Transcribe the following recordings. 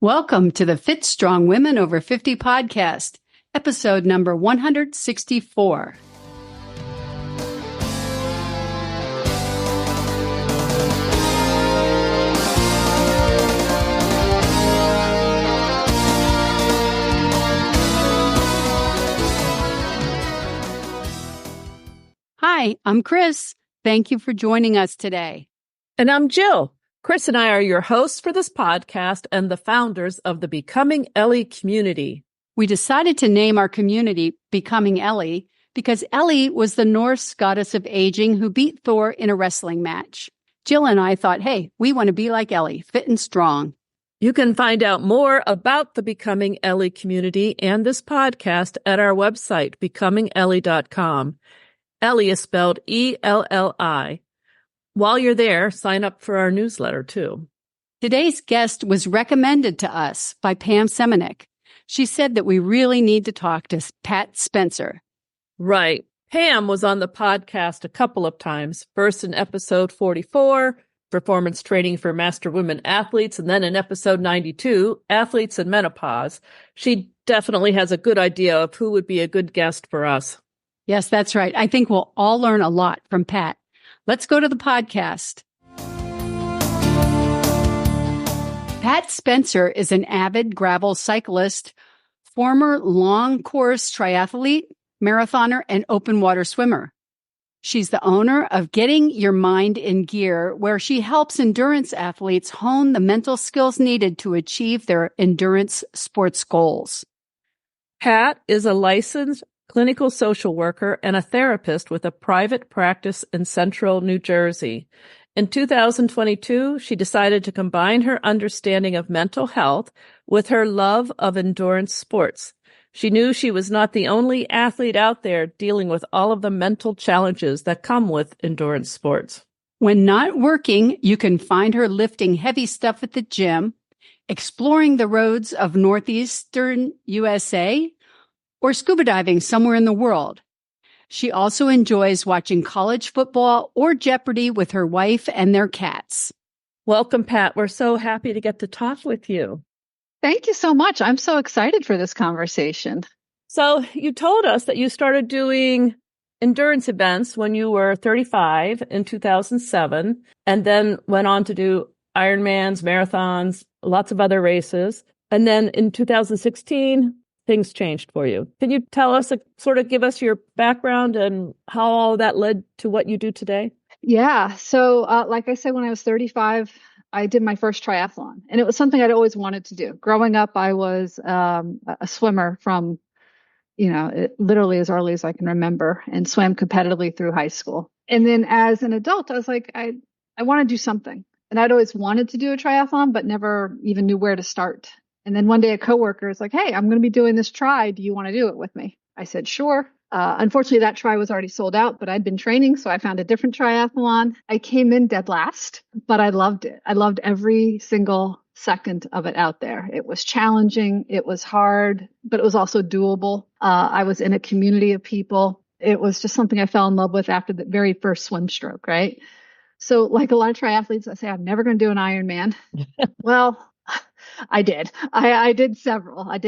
Welcome to the Fit Strong Women Over 50 podcast, episode number 164. Hi, I'm Chris. Thank you for joining us today. And I'm Jill. Chris and I are your hosts for this podcast and the founders of the Becoming Ellie community. We decided to name our community Becoming Ellie because Ellie was the Norse goddess of aging who beat Thor in a wrestling match. Jill and I thought, hey, we want to be like Ellie, fit and strong. You can find out more about the Becoming Ellie community and this podcast at our website, becomingellie.com. Ellie is spelled E-L-L-I. While you're there, sign up for our newsletter, too. Today's guest was recommended to us by Pam Semenuk. She said that we really need to talk to Pat Spencer. Right. Pam was on the podcast a couple of times, first in episode 44, Performance Training for Master Women Athletes, and then in episode 92, Athletes and Menopause. She definitely has a good idea of who would be a good guest for us. Yes, that's right. I think we'll all learn a lot from Pat. Let's go to the podcast. Pat Spencer is an avid gravel cyclist, former long course triathlete, marathoner, and open water swimmer. She's the owner of Getting Your Mind in Gear, where she helps endurance athletes hone the mental skills needed to achieve their endurance sports goals. Pat is a licensed clinical social worker and a therapist with a private practice in central New Jersey. In 2022, she decided to combine her understanding of mental health with her love of endurance sports. She knew she was not the only athlete out there dealing with all of the mental challenges that come with endurance sports. When not working, you can find her lifting heavy stuff at the gym, exploring the roads of northeastern USA, or scuba diving somewhere in the world. She also enjoys watching college football or Jeopardy with her wife and their cats. Welcome, Pat. We're so happy to get to talk with you. Thank you so much. I'm so excited for this conversation. So you told us that you started doing endurance events when you were 35 in 2007, and then went on to do Ironmans, marathons, lots of other races. And then in 2016, things changed for you. Can you tell us, sort of give us your background and how all that led to what you do today? Yeah. So like I said, when I was 35, I did my first triathlon, and it was something I'd always wanted to do. Growing up, I was a swimmer from, literally as early as I can remember, and swam competitively through high school. And then as an adult, I was like, I want to do something. And I'd always wanted to do a triathlon, but never even knew where to start. And then one day a coworker was like, hey, I'm going to be doing this tri. Do you want to do it with me? I said, sure. Unfortunately, that tri was already sold out, but I'd been training, so I found a different triathlon. I came in dead last, but I loved it. I loved every single second of it out there. It was challenging. It was hard, but it was also doable. I was in a community of people. It was just something I fell in love with after the very first swim stroke, right? So like a lot of triathletes, I say, I'm never going to do an Ironman. Well, I did. I did several. I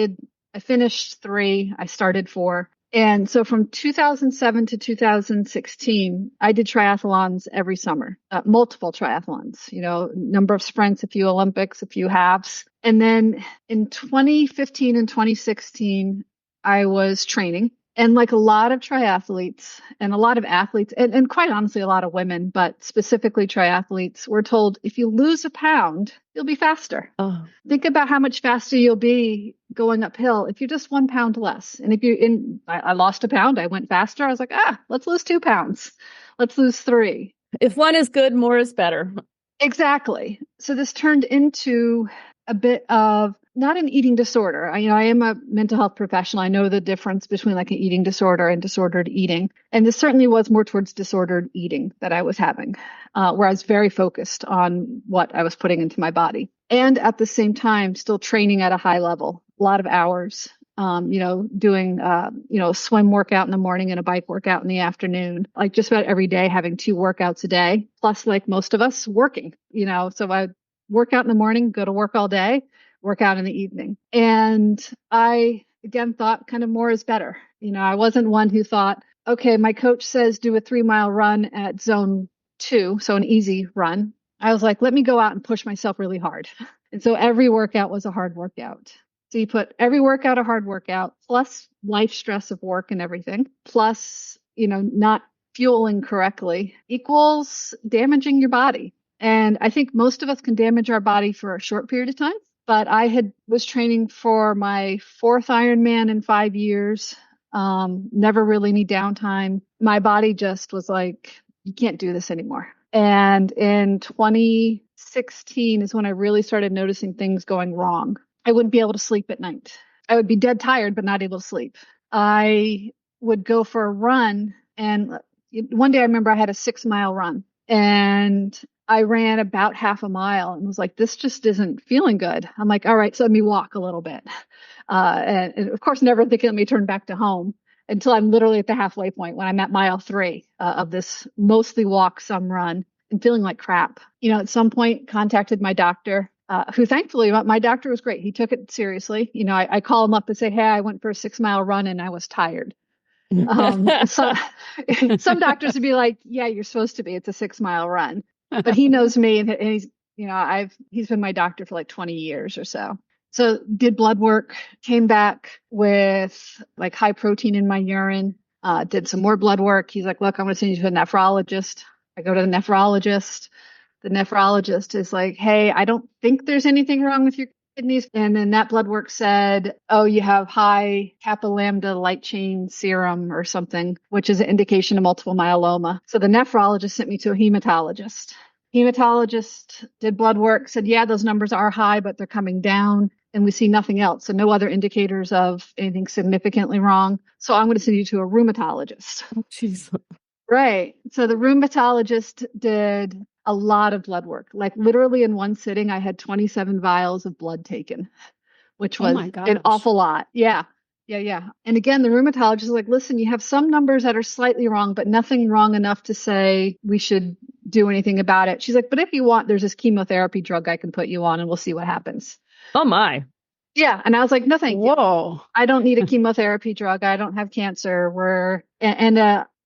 finished 3. I started 4. And so from 2007 to 2016, I did triathlons every summer, multiple triathlons, number of sprints, a few Olympics, a few halves. And then in 2015 and 2016, I was training. And like a lot of triathletes and a lot of athletes, and quite honestly, a lot of women, but specifically triathletes, were told if you lose a pound, you'll be faster. Oh. Think about how much faster you'll be going uphill if you're just 1 pound less. And I lost a pound, I went faster. I was like, let's lose 2 pounds. Let's lose 3. If one is good, more is better. Exactly. So this turned into a bit of not an eating disorder. I am a mental health professional. I know the difference between like an eating disorder and disordered eating. And this certainly was more towards disordered eating that I was having, where I was very focused on what I was putting into my body. And at the same time, still training at a high level, a lot of hours, doing, a swim workout in the morning and a bike workout in the afternoon, like just about every day, having 2 workouts a day, plus like most of us working, so I work out in the morning, go to work all day, work out in the evening. And I, again, thought kind of more is better. I wasn't one who thought, okay, my coach says do a 3-mile run at zone 2, so an easy run. I was like, let me go out and push myself really hard. And so every workout was a hard workout. So you put every workout a hard workout, plus life stress of work and everything, plus, not fueling correctly equals damaging your body. And I think most of us can damage our body for a short period of time. But I was training for my 4th Ironman in 5 years. Never really any downtime. My body just was like, you can't do this anymore. And in 2016 is when I really started noticing things going wrong. I wouldn't be able to sleep at night. I would be dead tired, but not able to sleep. I would go for a run. And one day I remember I had a 6-mile run and I ran about half a mile and was like, this just isn't feeling good. I'm like, all right, so let me walk a little bit. And of course, never thinking let me turn back to home until I'm literally at the halfway point when I'm at mile 3 of this mostly walk, some run, and feeling like crap. At some point contacted my doctor, who thankfully, my doctor was great. He took it seriously. I call him up and say, hey, I went for a 6-mile run and I was tired. So, some doctors would be like, yeah, you're supposed to be. It's a 6-mile run. But he knows me and he's, he's been my doctor for like 20 years or so. So did blood work, came back with like high protein in my urine, did some more blood work. He's like, look, I'm going to send you to a nephrologist. I go to the nephrologist. The nephrologist is like, hey, I don't think there's anything wrong with your kidneys. And then that blood work said, oh, you have high kappa lambda light chain serum or something, which is an indication of multiple myeloma. So the nephrologist sent me to a hematologist. Hematologist did blood work, said, yeah, those numbers are high, but they're coming down and we see nothing else. So no other indicators of anything significantly wrong. So I'm going to send you to a rheumatologist. Oh, jeez. Right. So the rheumatologist did a lot of blood work. Like literally in one sitting, I had 27 vials of blood taken, which was an awful lot. Yeah. And again, the rheumatologist is like, listen, you have some numbers that are slightly wrong, but nothing wrong enough to say we should do anything about it. She's like, but if you want, there's this chemotherapy drug I can put you on and we'll see what happens. Oh my. Yeah. And I was like, no, thank you. Whoa. I don't need a chemotherapy drug. I don't have cancer.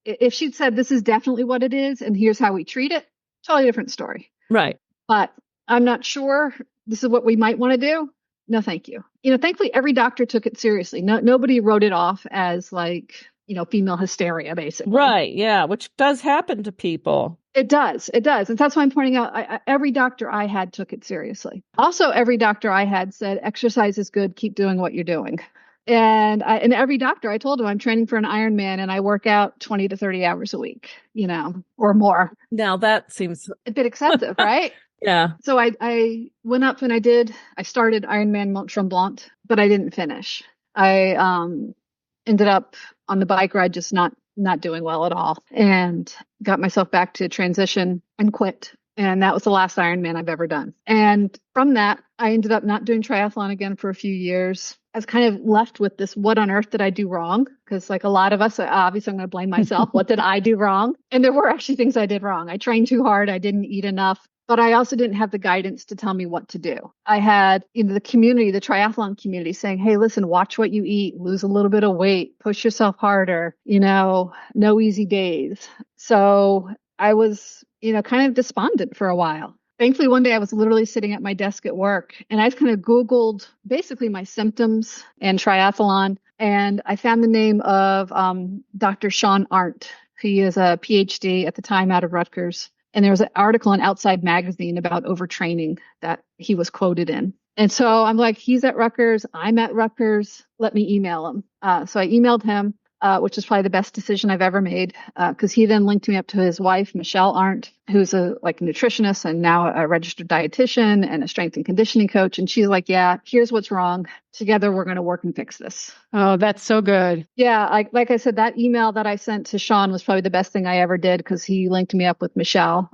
If she'd said this is definitely what it is and here's how we treat it, totally different story. Right. But I'm not sure this is what we might want to do. No, thank you. Thankfully, every doctor took it seriously. Nobody wrote it off as like, female hysteria, basically. Right. Yeah. Which does happen to people. It does. And that's why I'm pointing out every doctor I had took it seriously. Also, every doctor I had said, exercise is good. Keep doing what you're doing. And every doctor, I told him I'm training for an Ironman and I work out 20 to 30 hours a week, or more. Now that seems a bit excessive, right? Yeah. So I went up and I started Ironman Mont Tremblant, but I didn't finish. I ended up on the bike ride just not doing well at all and got myself back to transition and quit. And that was the last Ironman I've ever done. And from that, I ended up not doing triathlon again for a few years. I was kind of left with this, what on earth did I do wrong? Because like a lot of us, obviously I'm going to blame myself. What did I do wrong? And there were actually things I did wrong. I trained too hard. I didn't eat enough. But I also didn't have the guidance to tell me what to do. I had the community, the triathlon community saying, hey, listen, watch what you eat, lose a little bit of weight, push yourself harder, no easy days. So I was, kind of despondent for a while. Thankfully, one day I was literally sitting at my desk at work and I just kind of Googled basically my symptoms and triathlon. And I found the name of Dr. Sean Arndt. He is a PhD at the time out of Rutgers. And there was an article in Outside Magazine about overtraining that he was quoted in. And so I'm like, he's at Rutgers. I'm at Rutgers. Let me email him. So I emailed him, which was probably the best decision I've ever made, because he then linked me up to his wife, Michelle Arndt, who's a nutritionist and now a registered dietitian and a strength and conditioning coach. And she's like, yeah, here's what's wrong. Together, we're going to work and fix this. Oh, that's so good. Yeah. Like I said, that email that I sent to Sean was probably the best thing I ever did because he linked me up with Michelle,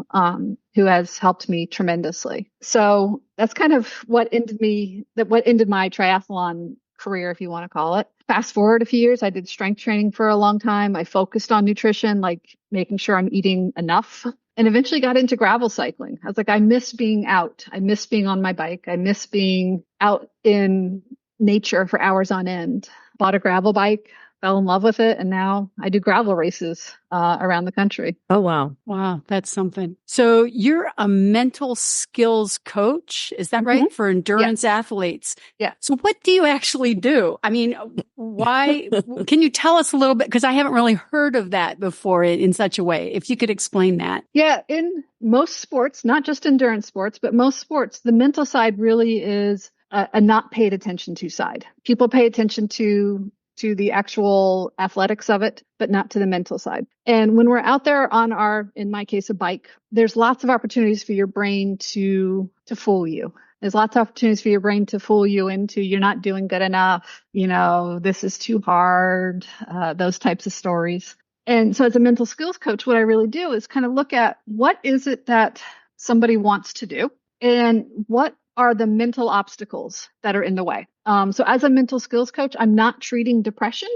who has helped me tremendously. So that's kind of what ended my triathlon career, if you want to call it. Fast forward a few years, I did strength training for a long time. I focused on nutrition, like making sure I'm eating enough and eventually got into gravel cycling. I was like, I miss being out. I miss being on my bike. I miss being out in nature for hours on end. Bought a gravel bike, fell in love with it, and now I do gravel races around the country. Oh, wow. Wow, that's something. So you're a mental skills coach, is that right? For endurance athletes. Yeah. So what do you actually do? I mean, why? Can you tell us a little bit? Because I haven't really heard of that before in such a way. If you could explain that. Yeah, in most sports, not just endurance sports, but most sports, the mental side really is a not paid attention to side. People pay attention to the actual athletics of it, but not to the mental side. And when we're out there on in my case, a bike, there's lots of opportunities for your brain to fool you. There's lots of opportunities for your brain to fool you into you're not doing good enough. This is too hard, those types of stories. And so as a mental skills coach, what I really do is kind of look at what is it that somebody wants to do and what are the mental obstacles that are in the way. So as a mental skills coach, I'm not treating depression,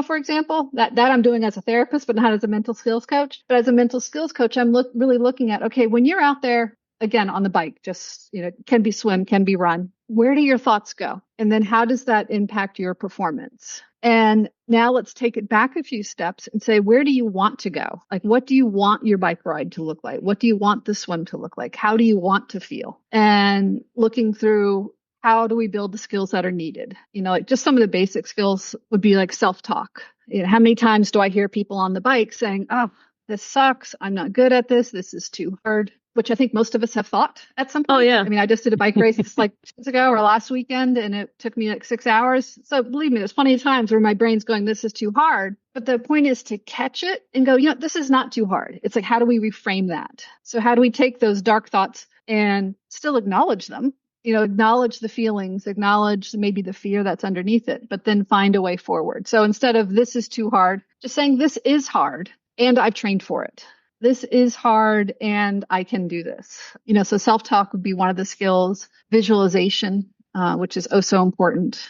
for example, that I'm doing as a therapist, but not as a mental skills coach. But as a mental skills coach, I'm really looking at, okay, when you're out there, again, on the bike, just, can be swim, can be run, where do your thoughts go? And then how does that impact your performance? And now let's take it back a few steps and say, where do you want to go? Like, what do you want your bike ride to look like? What do you want the swim to look like? How do you want to feel? And looking through, how do we build the skills that are needed? Like just some of the basic skills would be like self-talk. How many times do I hear people on the bike saying, oh, this sucks. I'm not good at this. This is too hard, which I think most of us have thought at some point. Oh, yeah. I mean, I just did a bike race like 2 days ago or last weekend, and it took me like 6 hours. So believe me, there's plenty of times where my brain's going, this is too hard. But the point is to catch it and go, this is not too hard. It's like, how do we reframe that? So how do we take those dark thoughts and still acknowledge them? Acknowledge the feelings, acknowledge maybe the fear that's underneath it, but then find a way forward. So instead of this is too hard, just saying this is hard and I've trained for it. This is hard and I can do this. So self-talk would be one of the skills. Visualization, which is oh so important,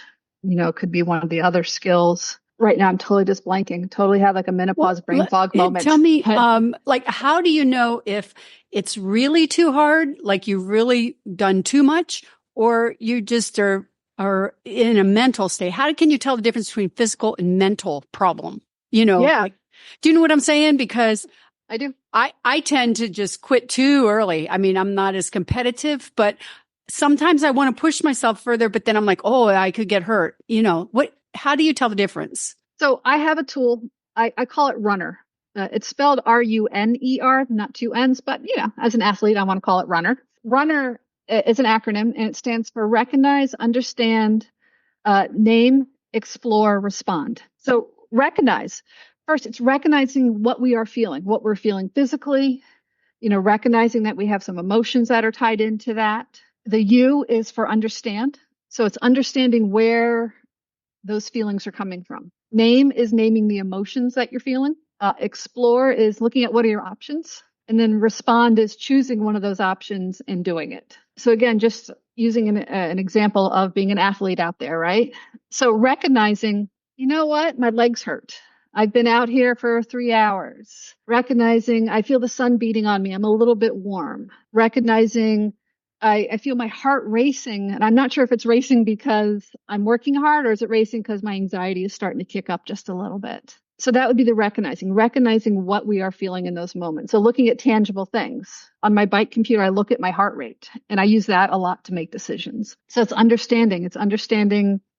could be one of the other skills. Right now, I'm totally just blanking. Totally have like a menopause brain fog moment. Tell me, how do you know if it's really too hard, like you've really done too much, or you just are in a mental state? How can you tell the difference between physical and mental problem? Yeah. Do you know what I'm saying? Because I do. I tend to just quit too early. I mean, I'm not as competitive, but sometimes I want to push myself further, but then I'm like, oh, I could get hurt. How do you tell the difference? So I have a tool. I call it Runner. It's spelled RUNER, not 2 N's, but as an athlete, I want to call it Runner. Runner is an acronym, and it stands for Recognize, Understand, Name, Explore, Respond. So recognize. First, it's recognizing what we are feeling, what we're feeling physically, recognizing that we have some emotions that are tied into that. The U is for understand. So it's understanding where those feelings are coming from. Name is naming the emotions that you're feeling. Explore is looking at what are your options. And then respond is choosing one of those options and doing it. So again, just using an example of being an athlete out there, right? So recognizing, what? My legs hurt. I've been out here for 3 hours. Recognizing I feel the sun beating on me. I'm a little bit warm. Recognizing I feel my heart racing, and I'm not sure if it's racing because I'm working hard or is it racing because my anxiety is starting to kick up just a little bit. So that would be the recognizing what we are feeling in those moments. So looking at tangible things. On my bike computer, I look at my heart rate, and I use that a lot to make decisions. So it's understanding.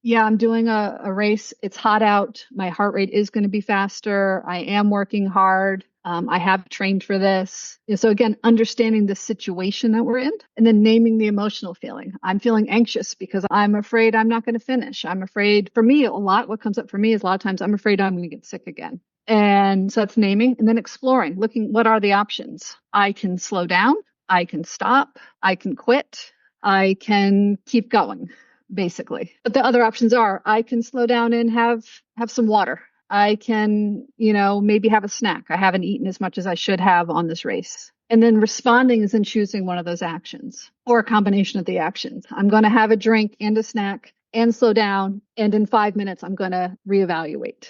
Yeah, I'm doing a race. It's hot out. My heart rate is going to be faster. I am working hard. I have trained for this. So again, understanding the situation that we're in and then naming the emotional feeling. I'm feeling anxious because I'm afraid I'm not going to finish. I'm afraid, for me, what comes up for me is a lot of times I'm afraid I'm going to get sick again. And so that's naming and then exploring, looking, what are the options? I can slow down. I can stop. I can quit. I can keep going, basically. But the other options are I can slow down and have some water. I can, maybe have a snack. I haven't eaten as much as I should have on this race. And then responding is in choosing one of those actions or a combination of the actions. I'm going to have a drink and a snack and slow down. And in 5 minutes, I'm going to reevaluate.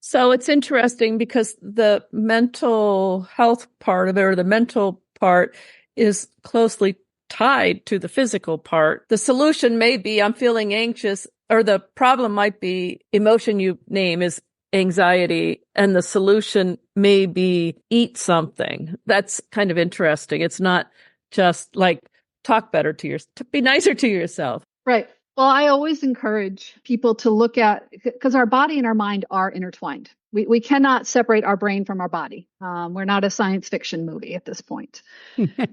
So it's interesting because the mental health part of it, or the mental part, is closely tied to the physical part. The solution may be I'm feeling anxious, or the problem might be emotion you name is anxiety, and the solution may be eat something. That's kind of interesting. It's not just like talk better to be nicer to yourself. Right. Well, I always encourage people to look at, because our body and our mind are intertwined. We cannot separate our brain from our body. We're not a science fiction movie at this point.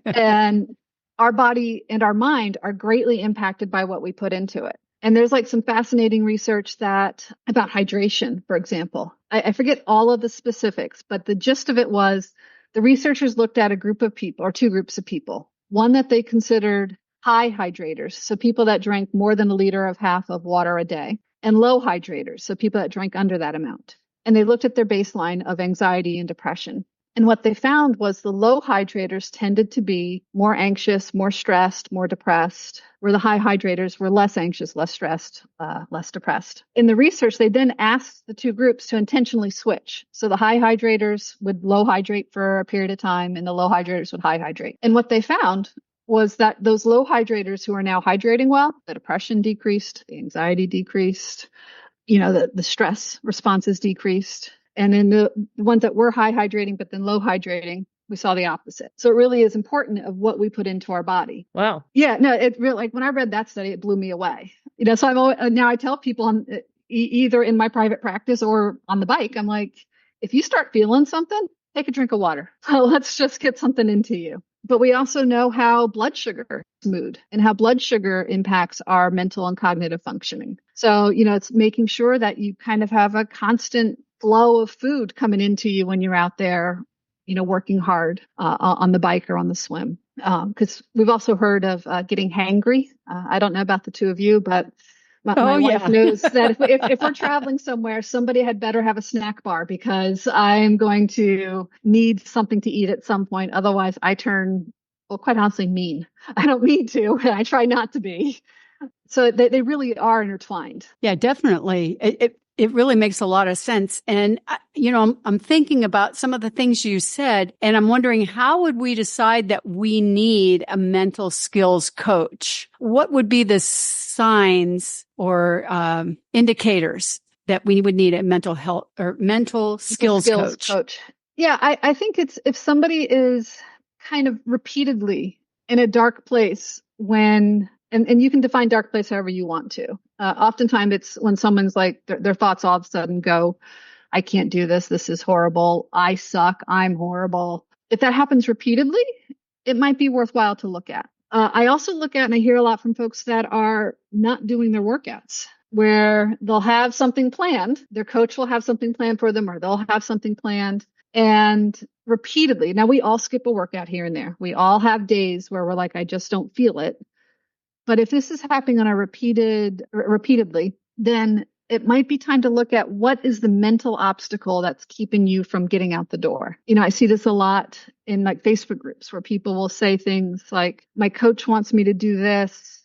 And our body and our mind are greatly impacted by what we put into it. And there's like some fascinating research about hydration, for example. I forget all of the specifics, but the gist of it was the researchers looked at a group of people, or two groups of people. One that they considered high hydrators, so people that drank more than 1.5 liters of water a day, and low hydrators, so people that drank under that amount. And they looked at their baseline of anxiety and depression. And what they found was the low hydrators tended to be more anxious, more stressed, more depressed, where the high hydrators were less anxious, less stressed, less depressed. In the research, they then asked the two groups to intentionally switch. So the high hydrators would low hydrate for a period of time, and the low hydrators would high hydrate. And what they found was that those low hydrators who are now hydrating well, the depression decreased, the anxiety decreased, the stress responses decreased. And in the ones that were high hydrating, but then low hydrating, we saw the opposite. So it really is important of what we put into our body. Wow. Yeah, no, it really, like when I read that study, it blew me away. So now I tell people either in my private practice or on the bike, I'm like, if you start feeling something, take a drink of water. So let's just get something into you. But we also know how blood sugar is mood and how blood sugar impacts our mental and cognitive functioning. So, it's making sure that you kind of have a constant flow of food coming into you when you're out there, working hard on the bike or on the swim. Because we've also heard of getting hangry. I don't know about the two of you, but my wife knows that if we're traveling somewhere, somebody had better have a snack bar, because I'm going to need something to eat at some point. Otherwise, I turn, well, quite honestly, mean. I don't mean to, and I try not to be. So they really are intertwined. Yeah, definitely. It really makes a lot of sense. And, I'm thinking about some of the things you said, and I'm wondering, how would we decide that we need a mental skills coach? What would be the signs or indicators that we would need a mental health or mental skills coach? Yeah, I think it's if somebody is kind of repeatedly in a dark place when, and you can define dark place however you want to. Oftentimes it's when someone's like, their thoughts all of a sudden go, I can't do this. This is horrible. I suck. I'm horrible. If that happens repeatedly, it might be worthwhile to look at. I also look at, and I hear a lot from folks that are not doing their workouts, where they'll have something planned. Their coach will have something planned for them, or they'll have something planned. And repeatedly, now we all skip a workout here and there. We all have days where we're like, I just don't feel it. But if this is happening on a repeatedly, then it might be time to look at what is the mental obstacle that's keeping you from getting out the door. I see this a lot in like Facebook groups where people will say things like, my coach wants me to do this,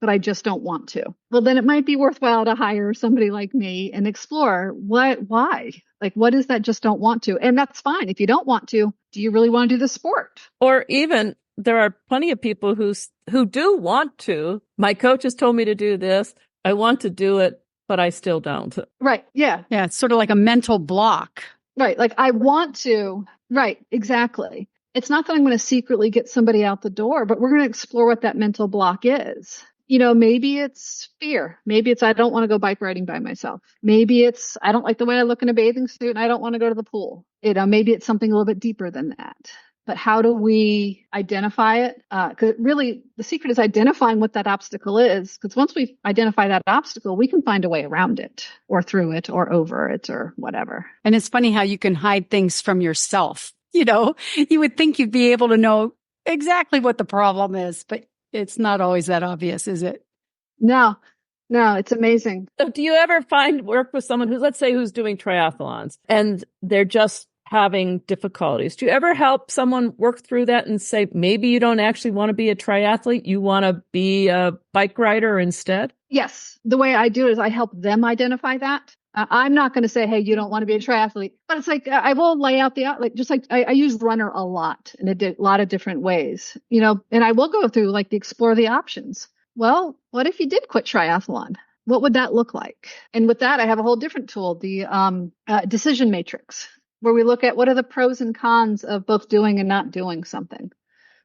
but I just don't want to. Well, then it might be worthwhile to hire somebody like me and explore why? Like, what is that just don't want to? And that's fine. If you don't want to, do you really want to do the sport? Or even there are plenty of people who do want to. My coach has told me to do this. I want to do it, but I still don't. Right. Yeah. Yeah. It's sort of like a mental block. Right. Like I want to. Right. Exactly. It's not that I'm going to secretly get somebody out the door, but we're going to explore what that mental block is. Maybe it's fear. Maybe it's, I don't want to go bike riding by myself. Maybe it's, I don't like the way I look in a bathing suit and I don't want to go to the pool. Maybe it's something a little bit deeper than that. But how do we identify it? Because really, the secret is identifying what that obstacle is. Because once we identify that obstacle, we can find a way around it or through it or over it or whatever. And it's funny how you can hide things from yourself. You would think you'd be able to know exactly what the problem is, but it's not always that obvious, is it? No, it's amazing. So do you ever work with someone who's doing triathlons and they're just having difficulties? Do you ever help someone work through that and say, maybe you don't actually want to be a triathlete, you want to be a bike rider instead? Yes. The way I do it is I help them identify that. I'm not going to say, hey, you don't want to be a triathlete, but it's like I will lay out like just like I use runner a lot in a lot of different ways, and I will go through like the explore the options. Well, what if you did quit triathlon? What would that look like? And with that, I have a whole different tool, the decision matrix, where we look at what are the pros and cons of both doing and not doing something.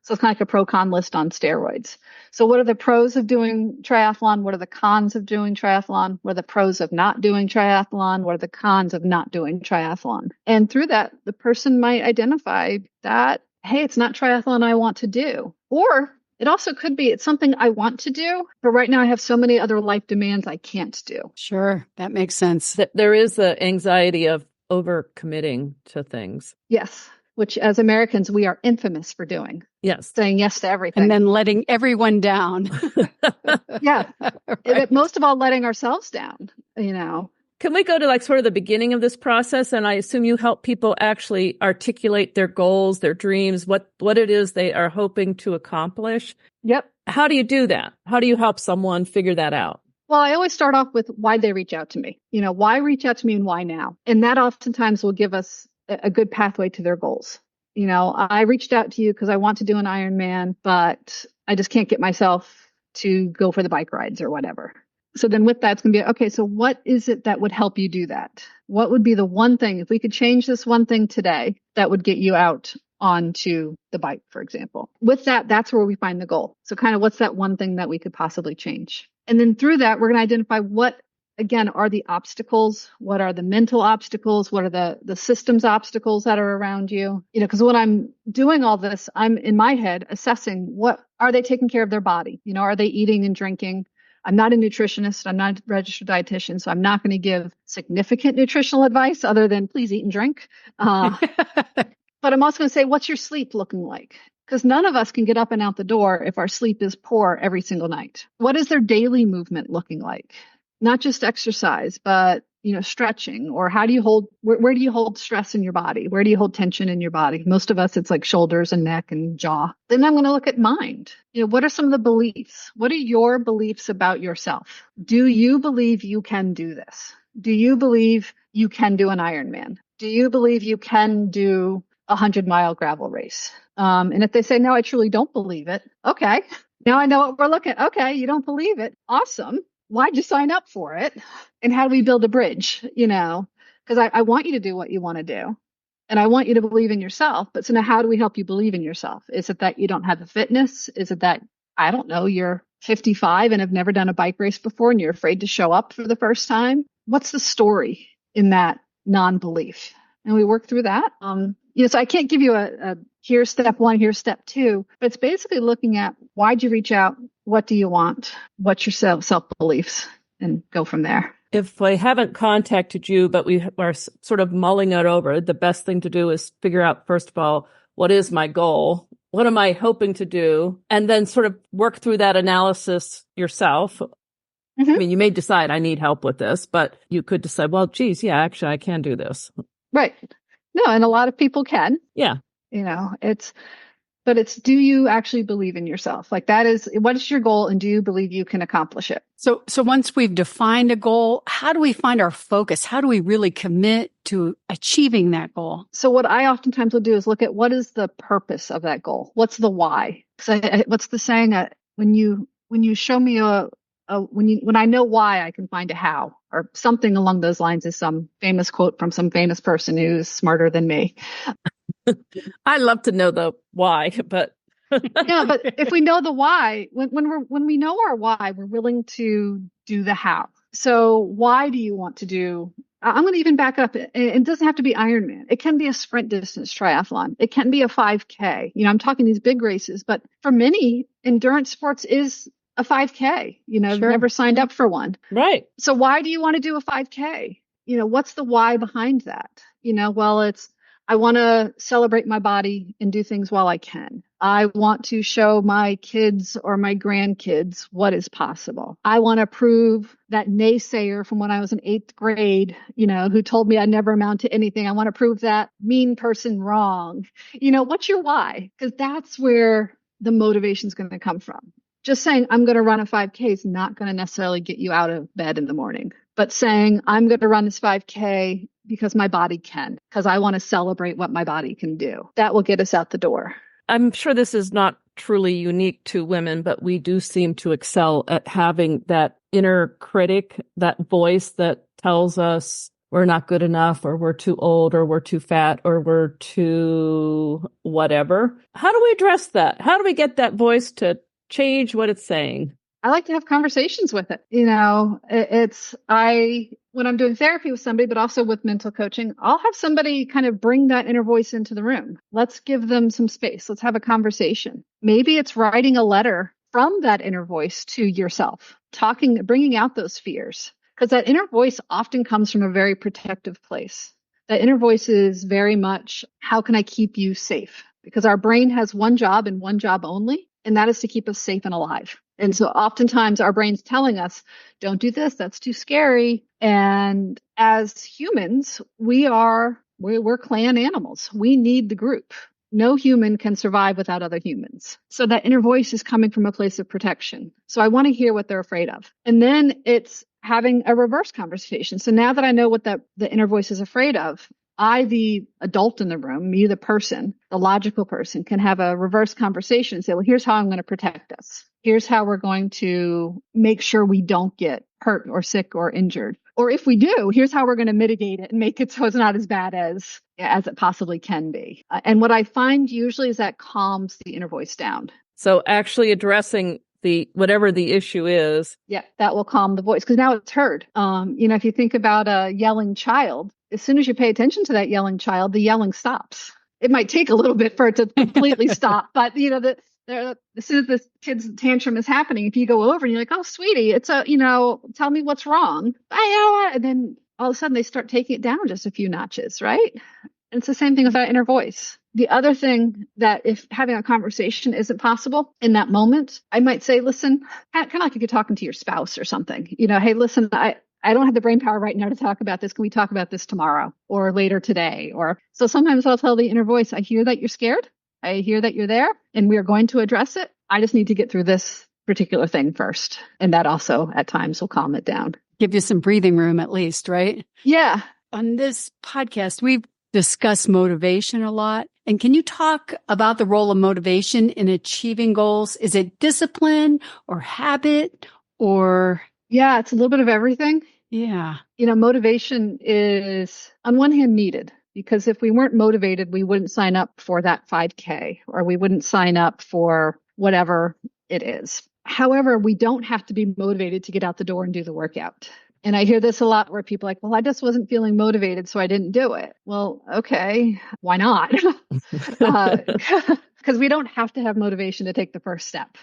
So it's kind of like a pro-con list on steroids. So what are the pros of doing triathlon? What are the cons of doing triathlon? What are the pros of not doing triathlon? What are the cons of not doing triathlon? And through that, the person might identify that, hey, it's not triathlon I want to do. Or it also could be it's something I want to do, but right now I have so many other life demands I can't do. Sure, that makes sense. There is the anxiety of overcommitting to things. Yes. Which as Americans, we are infamous for doing. Yes. Saying yes to everything. And then letting everyone down. Yeah. Right. Most of all, letting ourselves down, Can we go to like sort of the beginning of this process? And I assume you help people actually articulate their goals, their dreams, what it is they are hoping to accomplish. Yep. How do you do that? How do you help someone figure that out? Well, I always start off with why they reach out to me. Why reach out to me and why now? And that oftentimes will give us a good pathway to their goals. I reached out to you because I want to do an Ironman, but I just can't get myself to go for the bike rides or whatever. So then with that, it's going to be, okay, so what is it that would help you do that? What would be the one thing, if we could change this one thing today, that would get you out onto the bike, for example? With that, that's where we find the goal. So kind of what's that one thing that we could possibly change? And then through that, we're going to identify what, again, are the obstacles? What are the mental obstacles? What are the systems obstacles that are around you? Because when I'm doing all this, I'm in my head assessing what are they taking care of their body? Are they eating and drinking? I'm not a nutritionist. I'm not a registered dietitian, so I'm not going to give significant nutritional advice other than please eat and drink. But I'm also going to say, what's your sleep looking like? Because none of us can get up and out the door if our sleep is poor every single night. What is their daily movement looking like? Not just exercise, but, stretching, or how do you hold, where do you hold stress in your body? Where do you hold tension in your body? Most of us, it's like shoulders and neck and jaw. Then I'm going to look at mind. What are some of the beliefs? What are your beliefs about yourself? Do you believe you can do this? Do you believe you can do an Ironman? Do you believe you can do a 100-mile gravel race? And if they say, no, I truly don't believe it. Okay. Now I know what we're looking at. Okay. You don't believe it. Awesome. Why'd you sign up for it? And how do we build a bridge? Because I want you to do what you want to do. And I want you to believe in yourself. But so now how do we help you believe in yourself? Is it that you don't have the fitness? Is it that, I don't know, you're 55 and have never done a bike race before and you're afraid to show up for the first time? What's the story in that non-belief? And we work through that. So I can't give you a here's step one, here's step two, but it's basically looking at why'd you reach out? What do you want? What's your self-beliefs? And go from there. If I haven't contacted you, but we are sort of mulling it over, the best thing to do is figure out, first of all, what is my goal? What am I hoping to do? And then sort of work through that analysis yourself. Mm-hmm. I mean, you may decide I need help with this, but you could decide, well, geez, yeah, actually, I can do this. Right. No, and a lot of people can. Yeah. But it's, do you actually believe in yourself? Like that is, what is your goal and do you believe you can accomplish it? So once we've defined a goal, how do we find our focus? How do we really commit to achieving that goal? So what I oftentimes will do is look at what is the purpose of that goal? What's the why? Because what's the saying? When you show me when I know why, I can find a how, or something along those lines is some famous quote from some famous person who's smarter than me. I love to know the why, but yeah, but if we know the why, when we know our why, we're willing to do the how. So why do you want to do? I'm going to even back up. It doesn't have to be Ironman. It can be a sprint distance triathlon. It can be a 5K. I'm talking these big races, but for many, endurance sports is a 5K. Sure. Never signed up for one. Right. So why do you want to do a 5K? What's the why behind that? Well, it's, I want to celebrate my body and do things while I can. I want to show my kids or my grandkids what is possible. I want to prove that naysayer from when I was in 8th grade, who told me I'd never amount to anything. I want to prove that mean person wrong. What's your why? Because that's where the motivation is going to come from. Just saying I'm going to run a 5K is not going to necessarily get you out of bed in the morning. but saying, I'm going to run this 5K because my body can, because I want to celebrate what my body can do. That will get us out the door. I'm sure this is not truly unique to women, but we do seem to excel at having that inner critic, that voice that tells us we're not good enough, or we're too old, or we're too fat, or we're too whatever. How do we address that? How do we get that voice to change what it's saying? I like to have conversations with it. When I'm doing therapy with somebody, but also with mental coaching, I'll have somebody kind of bring that inner voice into the room. Let's give them some space. Let's have a conversation. Maybe it's writing a letter from that inner voice to yourself, bringing out those fears. Because that inner voice often comes from a very protective place. That inner voice is very much, how can I keep you safe? Because our brain has one job and one job only, and that is to keep us safe and alive. And so oftentimes our brain's telling us, don't do this, that's too scary. And as humans, we're clan animals. We need the group. No human can survive without other humans. So that inner voice is coming from a place of protection. So I want to hear what they're afraid of. And then it's having a reverse conversation. So now that I know what the inner voice is afraid of, I, the adult in the room, me, the person, the logical person, can have a reverse conversation and say, well, here's how I'm going to protect us. Here's how we're going to make sure we don't get hurt or sick or injured. Or if we do, here's how we're going to mitigate it and make it so it's not as bad as it possibly can be. And what I find usually is that calms the inner voice down. So actually addressing whatever the issue is. Yeah, that will calm the voice because now it's heard. If you think about a yelling child, as soon as you pay attention to that yelling child, the yelling stops. It might take a little bit for it to completely stop, but as soon as this kid's tantrum is happening, if you go over and you're like, oh, sweetie, tell me what's wrong. And then all of a sudden they start taking it down just a few notches, right? And it's the same thing with our inner voice. The other thing that if having a conversation isn't possible in that moment, I might say, listen, kind of like if you're talking to your spouse or something, hey, listen, I don't have the brain power right now to talk about this. Can we talk about this tomorrow or later today? So sometimes I'll tell the inner voice, I hear that you're scared. I hear that you're there and we are going to address it. I just need to get through this particular thing first. And that also at times will calm it down. Give you some breathing room at least, right? Yeah. On this podcast, we've discussed motivation a lot. And can you talk about the role of motivation in achieving goals? Is it discipline or habit or? Yeah, it's a little bit of everything. Yeah. Motivation is on one hand needed because if we weren't motivated, we wouldn't sign up for that 5K or we wouldn't sign up for whatever it is. However, we don't have to be motivated to get out the door and do the workout. And I hear this a lot where people are like, well, I just wasn't feeling motivated, so I didn't do it. Well, okay, why not? Because we don't have to have motivation to take the first step.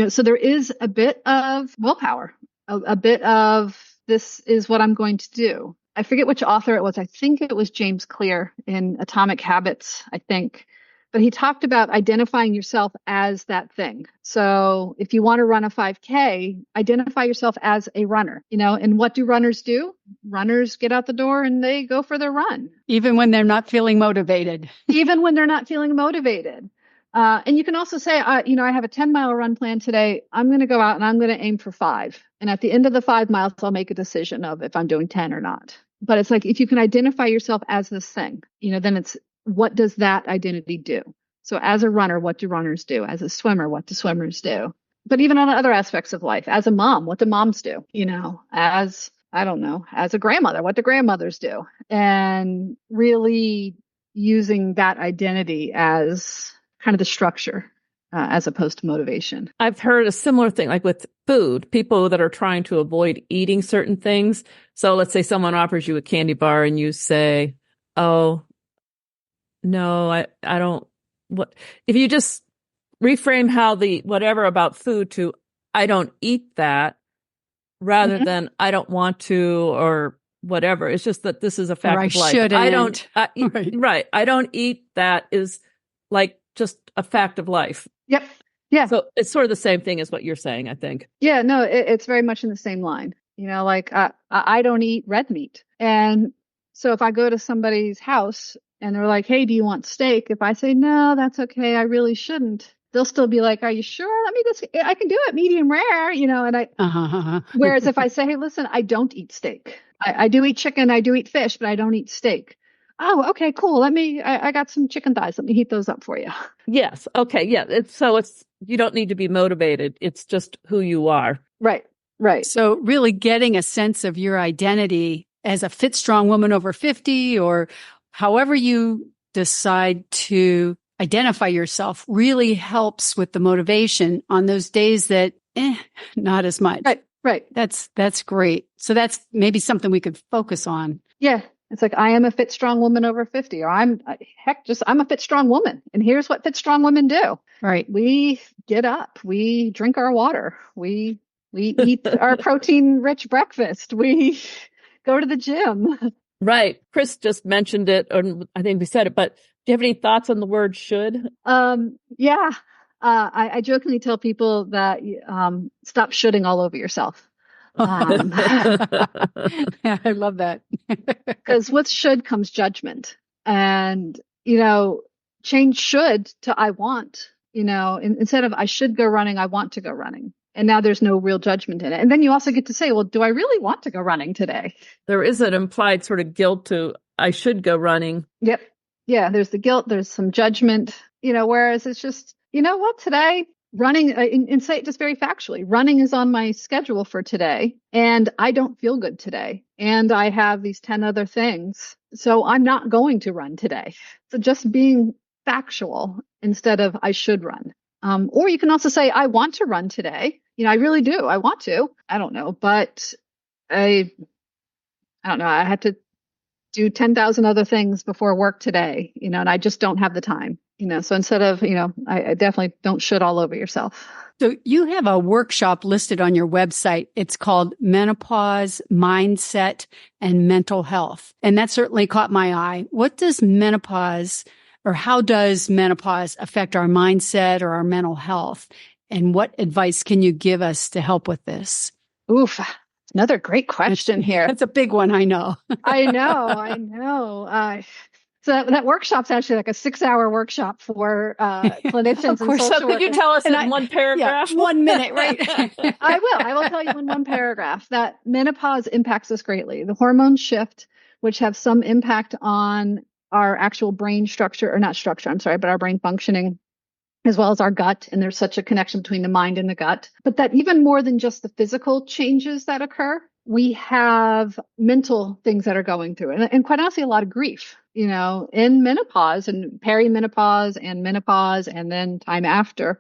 So there is a bit of willpower, a bit of this is what I'm going to do. I forget which author it was. I think it was James Clear in Atomic Habits, I think. But he talked about identifying yourself as that thing. So if you want to run a 5K, identify yourself as a runner, and what do runners do? Runners get out the door and they go for their run. Even when they're not feeling motivated. Even when they're not feeling motivated. And you can also say, I have a 10-mile run plan today. I'm going to go out and I'm going to aim for 5. And at the end of the 5 miles, I'll make a decision of if I'm doing 10 or not. But it's like, if you can identify yourself as this thing, then it's, what does that identity do? So as a runner, what do runners do? As a swimmer, what do swimmers do? But even on other aspects of life, as a mom, what do moms do? As a grandmother, what do grandmothers do? And really using that identity as kind of the structure as opposed to motivation. I've heard a similar thing, like with food, people that are trying to avoid eating certain things. So let's say someone offers you a candy bar and you say, oh, no, I don't. What if you just reframe how the whatever about food to I don't eat that rather than I don't want to or whatever. It's just that this is a fact of life. Shouldn't. I don't. Right. I don't eat that is like just a fact of life. Yep. Yeah. So it's sort of the same thing as what you're saying, I think. Yeah. No, it's very much in the same line. I don't eat red meat, and so if I go to somebody's house and they're like, hey, do you want steak? If I say, no, that's okay, I really shouldn't, they'll still be like, are you sure? I can do it medium rare, and whereas if I say, hey, listen, I don't eat steak. I do eat chicken, I do eat fish, but I don't eat steak. Oh, okay, cool. I got some chicken thighs. Let me heat those up for you. Yes. Okay. Yeah. It's you don't need to be motivated. It's just who you are. Right. Right. So really getting a sense of your identity as a fit, strong woman over 50, or however you decide to identify yourself, really helps with the motivation on those days that, not as much. Right. That's great. So that's maybe something we could focus on. Yeah. It's like, I am a fit, strong woman over 50, or I'm a fit, strong woman. And here's what fit, strong women do. Right. We get up, we drink our water, we eat our protein rich breakfast, we go to the gym. Right. Chris just mentioned it, or I think we said it, but do you have any thoughts on the word should? Yeah. I jokingly tell people that, stop shoulding all over yourself. Yeah, I love that. Because with should comes judgment, and, change should to I want, instead of I should go running, I want to go running. And now there's no real judgment in it. And then you also get to say, well, do I really want to go running today? There is an implied sort of guilt to I should go running. Yep. Yeah. There's the guilt. There's some judgment, whereas it's just, what, today running, and say it just very factually, running is on my schedule for today, and I don't feel good today. And I have these 10 other things. So I'm not going to run today. So just being factual instead of I should run. Or you can also say, I want to run today. I really do. I want to. I don't know, but I don't know. I had to do 10,000 other things before work today, and I just don't have the time, so instead of, I definitely don't should all over yourself. So you have a workshop listed on your website. It's called Menopause, Mindset, and Mental Health. And that certainly caught my eye. What does menopause, or how does menopause affect our mindset or our mental health? And what advice can you give us to help with this? Oof. Another great question here. That's a big one, I know. I know. So that workshop's actually like a 6-hour workshop for clinicians. Of course. And social so could you tell us in one paragraph? Yeah, 1 minute, right? I will tell you in one paragraph that menopause impacts us greatly. The hormones shift, which have some impact on our actual brain structure, or not structure, I'm sorry, but our brain functioning, as well as our gut. And there's such a connection between the mind and the gut. But that even more than just the physical changes that occur, we have mental things that are going through. And quite honestly, a lot of grief, in menopause and perimenopause and menopause and then time after.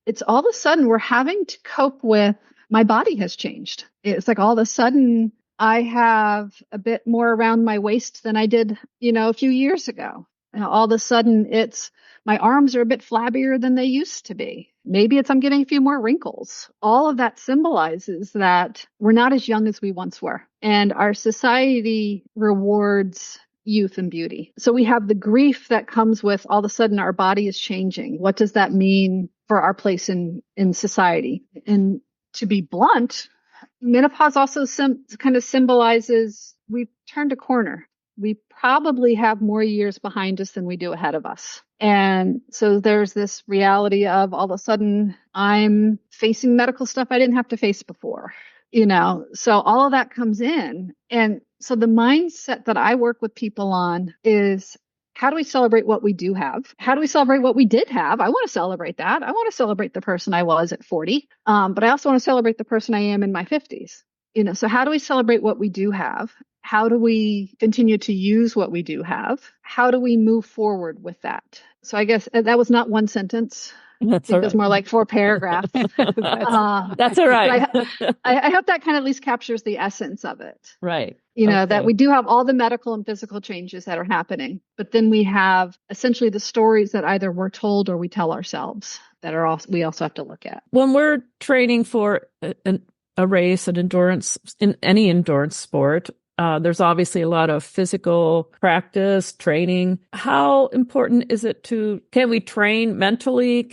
It's all of a sudden we're having to cope with, my body has changed. It's like all of a sudden I have a bit more around my waist than I did, a few years ago. And all of a sudden it's, my arms are a bit flabbier than they used to be. Maybe it's I'm getting a few more wrinkles. All of that symbolizes that we're not as young as we once were. And our society rewards youth and beauty. So we have the grief that comes with all of a sudden our body is changing. What does that mean for our place in society? And to be blunt, menopause also kind of symbolizes we've turned a corner. We probably have more years behind us than we do ahead of us. And so there's this reality of all of a sudden I'm facing medical stuff I didn't have to face before, so all of that comes in. And so the mindset that I work with people on is, how do we celebrate what we do have? How do we celebrate what we did have? I want to celebrate that. I want to celebrate the person I was at 40. But I also want to celebrate the person I am in my 50s. So how do we celebrate what we do have? How do we continue to use what we do have? How do we move forward with that? So I guess that was not one sentence. That's it was more like 4 paragraphs. That's all right. I hope that kind of at least captures the essence of it. Right. That we do have all the medical and physical changes that are happening, but then we have essentially the stories that either we're told or we tell ourselves that are also, we also have to look at. When we're training for a race, an endurance, in any endurance sport, there's obviously a lot of physical practice, training. How important is it can we train mentally?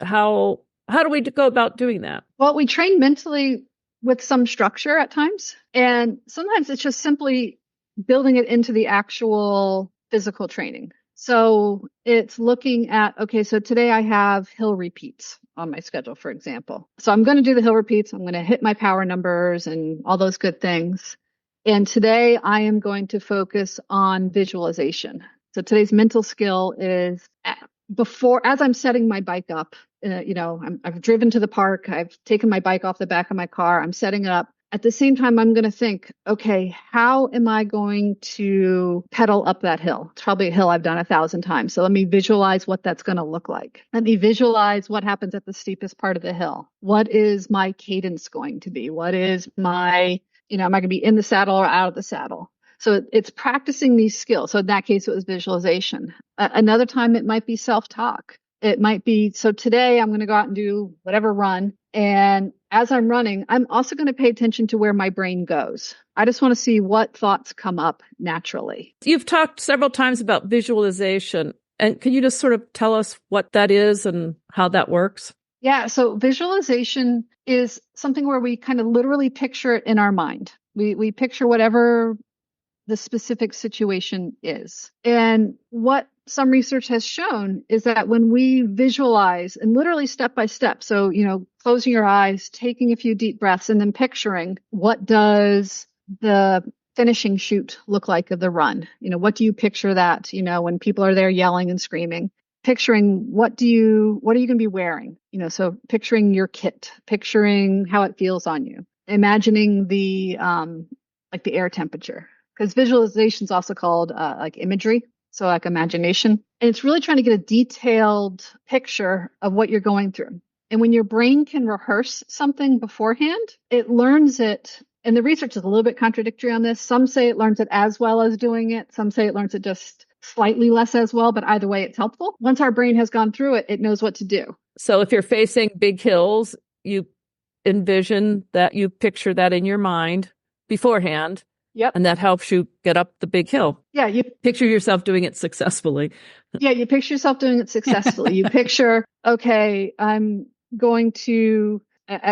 How do we go about doing that? Well, we train mentally with some structure at times. And sometimes it's just simply building it into the actual physical training. So it's looking at, okay, so today I have hill repeats on my schedule, for example. So I'm going to do the hill repeats. I'm going to hit my power numbers and all those good things. And today I am going to focus on visualization. So today's mental skill is as I'm setting my bike up, I've driven to the park. I've taken my bike off the back of my car. I'm setting it up. At the same time, I'm going to think, okay, how am I going to pedal up that hill? It's probably a hill I've done 1,000 times. So let me visualize what that's going to look like. Let me visualize what happens at the steepest part of the hill. What is my cadence going to be? What is am I going to be in the saddle or out of the saddle? So it's practicing these skills. So in that case, it was visualization. Another time it might be self-talk. It might be, so today I'm going to go out and do whatever run. And as I'm running, I'm also going to pay attention to where my brain goes. I just want to see what thoughts come up naturally. You've talked several times about visualization. And can you just sort of tell us what that is and how that works? Yeah, so visualization is something where we kind of literally picture it in our mind. We picture whatever the specific situation is. And what some research has shown is that when we visualize and literally step by step, so, closing your eyes, taking a few deep breaths, and then picturing what does the finishing chute look like of the run? What do you picture that, when people are there yelling and screaming? Picturing what are you going to be wearing? So picturing your kit, picturing how it feels on you, imagining the air temperature. Because visualization is also called imagery, so like imagination. And it's really trying to get a detailed picture of what you're going through. And when your brain can rehearse something beforehand, it learns it. And the research is a little bit contradictory on this. Some say it learns it as well as doing it. Some say it learns it just slightly less as well, but either way, it's helpful. Once our brain has gone through it, it knows what to do. So if you're facing big hills, you envision that, you picture that in your mind beforehand. Yep. And that helps you get up the big hill. Yeah. You picture yourself doing it successfully. Yeah. You picture yourself doing it successfully. You picture, okay, I'm going to,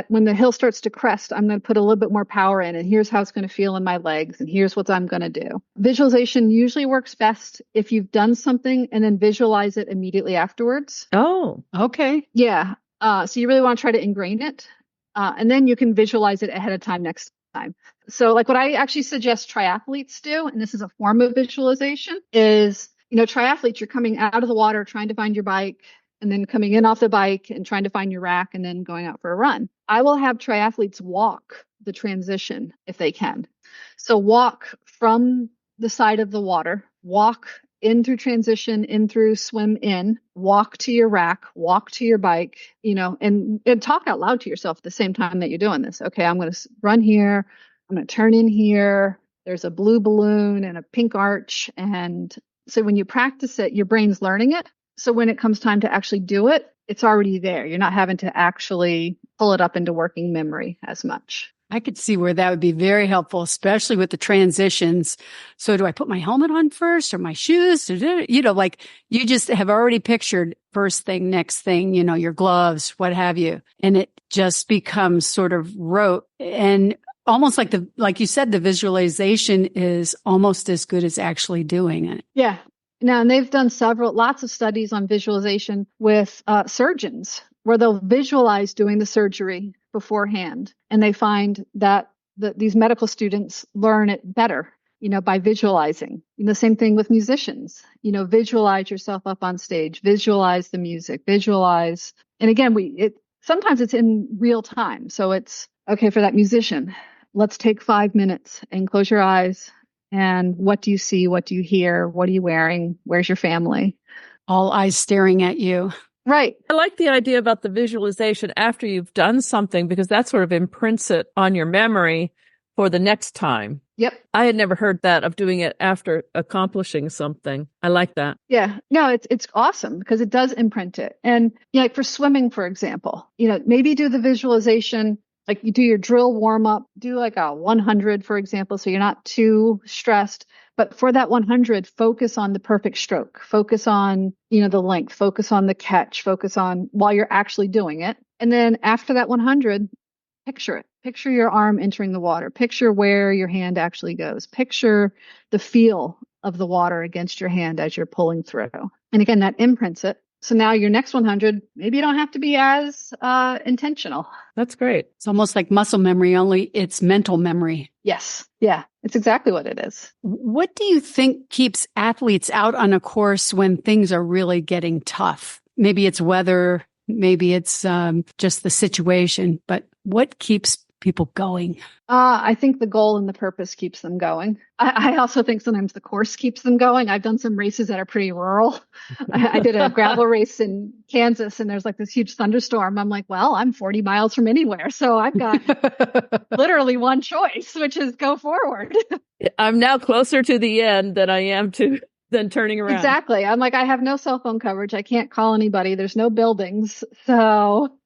when the hill starts to crest, I'm going to put a little bit more power in, and here's how it's going to feel in my legs, and here's what I'm going to do. Visualization usually works best if you've done something and then visualize it immediately afterwards. Oh, okay. Yeah. So you really want to try to ingrain it. And then you can visualize it ahead of time next time. So like what I actually suggest triathletes do, and this is a form of visualization, is, triathletes, you're coming out of the water, trying to find your bike, and then coming in off the bike and trying to find your rack, and then going out for a run. I will have triathletes walk the transition if they can. So walk from the side of the water, walk in through transition, in through swim in, walk to your rack, walk to your bike, and talk out loud to yourself at the same time that you're doing this. Okay, I'm going to run here. I'm going to turn in here. There's a blue balloon and a pink arch. And so when you practice it, your brain's learning it. So when it comes time to actually do it, it's already there. You're not having to actually pull it up into working memory as much. I could see where that would be very helpful, especially with the transitions. So do I put my helmet on first or my shoes? Like you just have already pictured first thing, next thing, your gloves, what have you. And it just becomes sort of rote, and almost like you said, the visualization is almost as good as actually doing it. Yeah. Now, and they've done lots of studies on visualization with surgeons, where they'll visualize doing the surgery beforehand. And they find that these medical students learn it better, by visualizing. The same thing with musicians, visualize yourself up on stage, visualize the music, visualize. And again, sometimes it's in real time. So it's okay for that musician. Let's take 5 minutes and close your eyes. And what do you see? What do you hear? What are you wearing? Where's your family? All eyes staring at you. Right. I like the idea about the visualization after you've done something, because that sort of imprints it on your memory for the next time. Yep. I had never heard that, of doing it after accomplishing something. I like that. Yeah. No, it's awesome because it does imprint it. And like for swimming, for example, maybe do the visualization, like you do your drill warm up, do like a 100, for example, so you're not too stressed. But for that 100, focus on the perfect stroke, focus on, the length, focus on the catch, focus on while you're actually doing it. And then after that 100, picture it. Picture your arm entering the water. Picture where your hand actually goes. Picture the feel of the water against your hand as you're pulling through. And again, that imprints it. So now your next 100, maybe you don't have to be as intentional. That's great. It's almost like muscle memory, only it's mental memory. Yes. Yeah, it's exactly what it is. What do you think keeps athletes out on a course when things are really getting tough? Maybe it's weather, maybe it's just the situation, but what keeps people going? I think the goal and the purpose keeps them going. I also think sometimes the course keeps them going. I've done some races that are pretty rural. I did a gravel race in Kansas and there's like this huge thunderstorm. I'm like, well, I'm 40 miles from anywhere. So I've got literally one choice, which is go forward. I'm now closer to the end than I am than turning around. Exactly. I'm like, I have no cell phone coverage. I can't call anybody. There's no buildings. So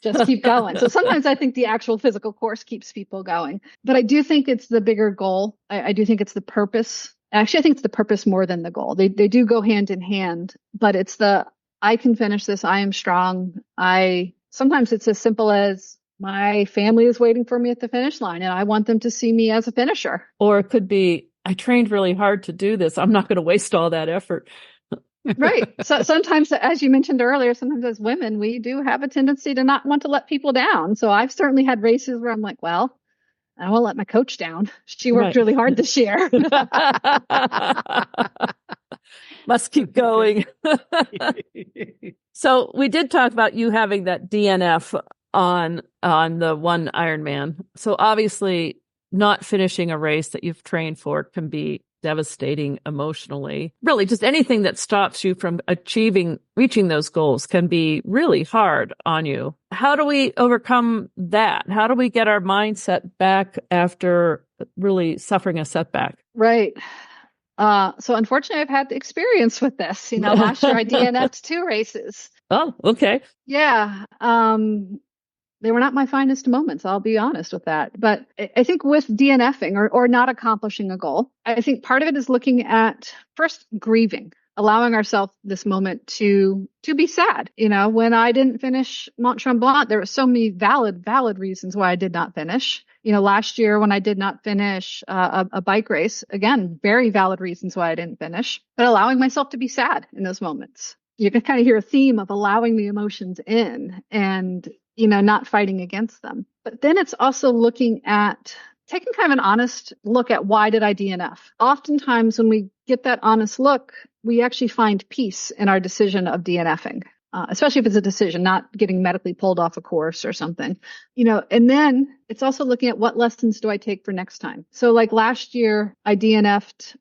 just keep going. So sometimes I think the actual physical course keeps people going, but I do think it's the bigger goal. I do think it's the purpose. Actually, I think it's the purpose more than the goal. They do go hand in hand, but it's I can finish this. I am strong. Sometimes it's as simple as my family is waiting for me at the finish line and I want them to see me as a finisher. Or it could be, I trained really hard to do this. I'm not going to waste all that effort. Right. So sometimes, as you mentioned earlier, sometimes as women, we do have a tendency to not want to let people down. So I've certainly had races where I'm like, well, I don't want to let my coach down. She worked really hard this year. Must keep going. So we did talk about you having that DNF on the one Ironman. So obviously not finishing a race that you've trained for can be devastating emotionally. Really, just anything that stops you from reaching those goals can be really hard on you. How do we overcome that? How do we get our mindset back after really suffering a setback? Right. So unfortunately, I've had the experience with this. Last year I DNF'd 2 races. Oh, okay. Yeah. They were not my finest moments. I'll be honest with that. But I think with DNFing or not accomplishing a goal, I think part of it is looking at first grieving, allowing ourselves this moment to be sad. When I didn't finish Mont Tremblant, there were so many valid reasons why I did not finish. Last year when I did not finish a bike race, again, very valid reasons why I didn't finish, but allowing myself to be sad in those moments. You can kind of hear a theme of allowing the emotions in and not fighting against them. But then it's also looking at taking kind of an honest look at why did I DNF? Oftentimes when we get that honest look, we actually find peace in our decision of DNFing, especially if it's a decision, not getting medically pulled off a course or something, and then it's also looking at what lessons do I take for next time? So like last year I DNF'd,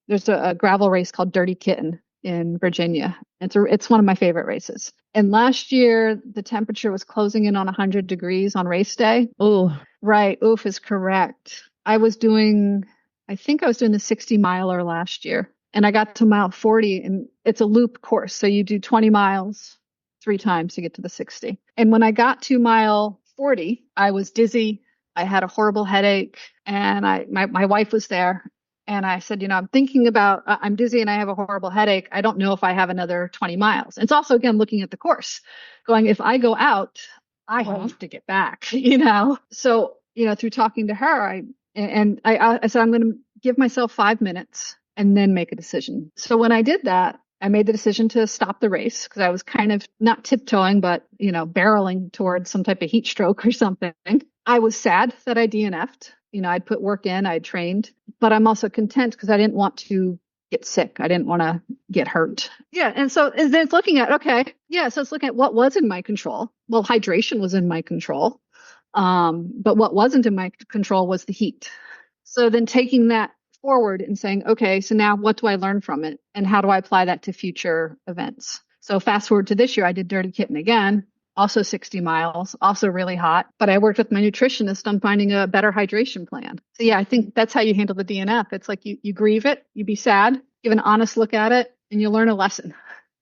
there's a gravel race called Dirty Kitten in Virginia. It's one of my favorite races. And last year, the temperature was closing in on 100 degrees on race day. Oh, right. Oof is correct. I think I was doing the 60 miler last year and I got to mile 40 and it's a loop course. So you do 20 miles 3 times to get to the 60. And when I got to mile 40, I was dizzy. I had a horrible headache and my wife was there. And I said, I'm thinking about, I'm dizzy and I have a horrible headache. I don't know if I have another 20 miles. It's also, again, looking at the course, going, if I go out, I have to get back, So, through talking to her, I said, I'm going to give myself 5 minutes and then make a decision. So when I did that, I made the decision to stop the race because I was kind of not tiptoeing, but, barreling towards some type of heat stroke or something. I was sad that I DNF'd. I'd put work in, I'd trained, but I'm also content because I didn't want to get sick. I didn't want to get hurt. Yeah. And so then it's looking at, so it's looking at what was in my control. Well, hydration was in my control. But what wasn't in my control was the heat. So then taking that forward and saying, okay, so now what do I learn from it? And how do I apply that to future events? So fast forward to this year, I did Dirty Kitten again. Also 60 miles, also really hot. But I worked with my nutritionist on finding a better hydration plan. So yeah, I think that's how you handle the DNF. It's like you grieve it, you be sad, give an honest look at it, and you learn a lesson.